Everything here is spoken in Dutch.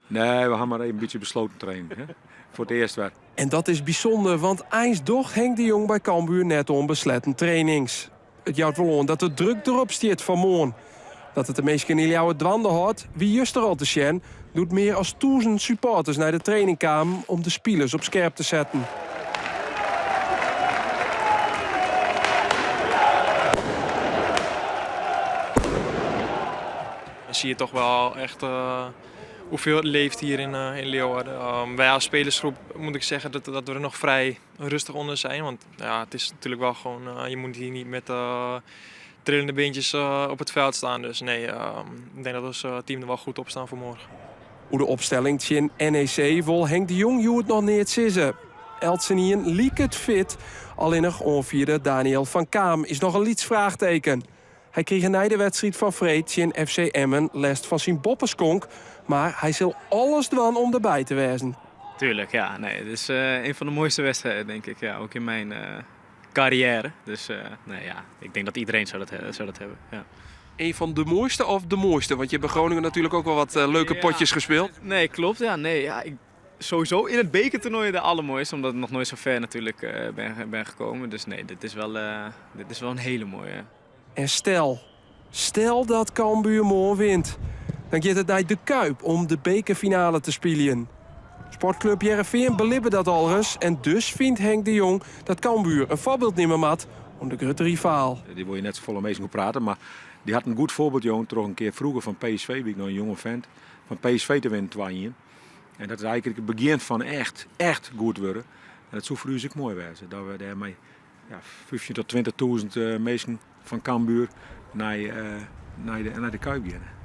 Nee, we gaan maar even een beetje besloten trainen. Hè? Voor het eerst weer. En dat is bijzonder, want eens doch Henk de Jong bij Cambuur net onbesletten trainings. Het jouwt wel aan dat de druk erop stiert van morgen. Dat het de meesten in jouw dwanden houdt, wie juist er al te zien, doet meer als 1000 supporters naar de trainingkamer om de spelers op scherp te zetten. Dan zie je toch wel echt hoeveel het leeft hier in Leeuwarden. Wij als spelersgroep moet ik zeggen dat we er nog vrij rustig onder zijn. Want ja, het is natuurlijk wel gewoon, je moet hier niet met trillende beentjes op het veld staan. Dus nee, ik denk dat ons team er wel goed op staan voor morgen. Hoe de opstelling in NEC wil Henk de Jong het nog niet zissen. Eltsenien liek het fit, alleen nog onvierde Daniel van Kaam is nog een liets vraagteken. Hij kreeg na de wedstrijd van Vreed in FC Emmen last van zijn boppenskonk, maar hij zal alles doen om erbij te wezen. Tuurlijk, ja. Nee, het is een van de mooiste wedstrijden, denk ik. Ja, ook in mijn carrière. Dus nee, ja, ik denk dat iedereen zou dat hebben. Ja. Een van de mooiste of de mooiste? Want je hebt bij Groningen natuurlijk ook wel wat leuke potjes gespeeld. Nee, klopt. Ja, nee, ja, sowieso in het bekertoernooi de allermooiste. Omdat ik nog nooit zo ver natuurlijk ben gekomen. Dus nee, dit is wel een hele mooie. En stel dat Cambuur morgen wint. Dan gaat het naar de Kuip om de bekerfinale te spelen. Sportclub Heerenveen belibben dat al eens. En dus vindt Henk de Jong dat Cambuur een voorbeeld nemen moet om de grote rivaal. Die wil je net zo vol mee gaan praten, maar die had een goed voorbeeld, jongen, toch een keer vroeger van PSV, wie ik nog een jonge vent, van PSV te winnen 2-1. En dat is eigenlijk het begin van echt goed worden. En dat zou voor u ook mooi wezen, dat we daarmee 15.000 tot 20.000 mensen van Cambuur naar de Kuip gaan.